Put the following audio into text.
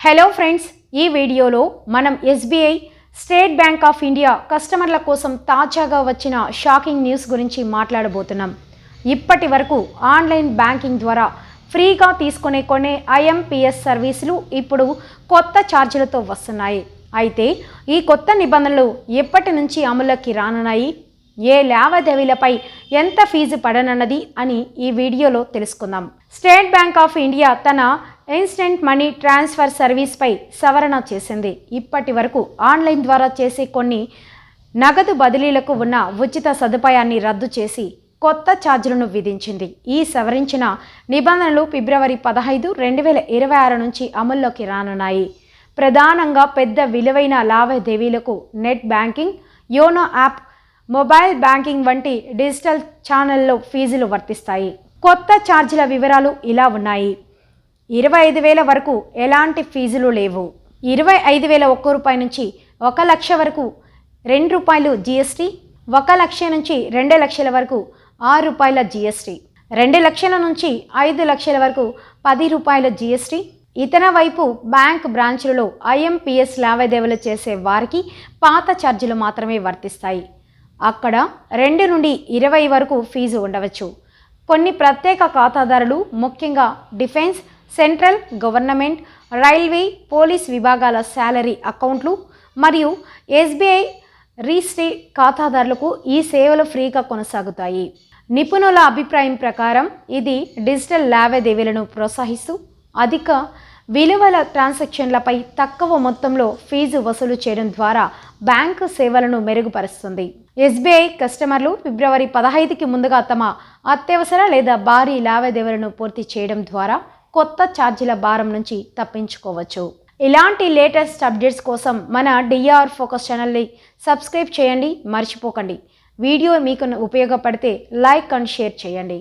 Hello friends, ఈ వీడియోలో మనం SBI state bank of India కస్టమర్ల కోసం తాజాగా వచ్చిన షాకింగ్ న్యూస్ గురించి మాట్లాడబోతున్నాం. ఇప్పటి వరకు ఆన్లైన్ బ్యాంకింగ్ ద్వారా ఫ్రీగా తీసుకునే కొన్ని ఐఎంపీఎస్ సర్వీసులు ఇప్పుడు కొత్త ఛార్జీలతో వస్తున్నాయి. అయితే ఈ కొత్త నిబంధనలు ఎప్పటి నుంచి అమలులోకి రానున్నాయి, ఏ లావాదేవీలపై ఎంత ఫీజు పడనున్నది అని ఈ వీడియోలో తెలుసుకుందాం. స్టేట్ బ్యాంక్ ఆఫ్ ఇండియా తన ఇన్స్టెంట్ మనీ ట్రాన్స్ఫర్ సర్వీస్పై సవరణ చేసింది. ఇప్పటి వరకు ఆన్లైన్ ద్వారా చేసే కొన్ని నగదు బదిలీలకు ఉన్న ఉచిత సదుపాయాన్ని రద్దు చేసి కొత్త ఛార్జీలను విధించింది. ఈ సవరించిన నిబంధనలు ఫిబ్రవరి 15, 2026 నుంచి అమల్లోకి రానున్నాయి. ప్రధానంగా పెద్ద విలువైన లావాదేవీలకు net banking, YONO app, mobile banking వంటి డిజిటల్ ఛానల్లో ఫీజులు వర్తిస్తాయి. కొత్త ఛార్జీల వివరాలు ఇలా ఉన్నాయి. 25,000 వరకు ఎలాంటి ఫీజులు లేవు. 25,001 రూపాయి నుంచి 1 లక్ష వరకు ₹2 జీఎస్టీ, 1 లక్ష నుంచి 2 లక్షల వరకు ₹6 జీఎస్టీ, 2 లక్షల నుంచి 5 లక్షల వరకు ₹10 జీఎస్టీ. ఇతర వైపు బ్యాంక్ బ్రాంచ్లలో ఐఎంపీఎస్ లావాదేవీలు చేసే వారికి పాత ఛార్జీలు మాత్రమే వర్తిస్తాయి. అక్కడ 2 నుండి 20 వరకు ఫీజు ఉండవచ్చు. కొన్ని ప్రత్యేక ఖాతాదారులు, ముఖ్యంగా defence, central government, railway, police విభాగాల శాలరీ అకౌంట్లు మరియు ఎస్బీఐ రీస్టేట్ ఖాతాదారులకు ఈ సేవలు ఫ్రీగా కొనసాగుతాయి. నిపుణుల అభిప్రాయం ప్రకారం ఇది డిజిటల్ లావాదేవీలను ప్రోత్సహిస్తూ అధిక విలువల ట్రాన్సాక్షన్లపై తక్కువ మొత్తంలో ఫీజు వసూలు చేయడం ద్వారా బ్యాంకు సేవలను మెరుగుపరుస్తుంది. ఎస్బీఐ కస్టమర్లు ఫిబ్రవరి 15కి ముందుగా తమ అత్యవసర లేదా భారీ లావాదేవీలను పూర్తి చేయడం ద్వారా కొత్త ఛార్జీల భారం నుంచి తప్పించుకోవచ్చు. ఇలాంటి లేటెస్ట్ అప్డేట్స్ కోసం మన డిఆర్ ఫోకస్ ఛానల్ని సబ్స్క్రైబ్ చేయండి, మర్చిపోకండి. వీడియో మీకు ఉపయోగపడితే లైక్ అండ్ షేర్ చేయండి.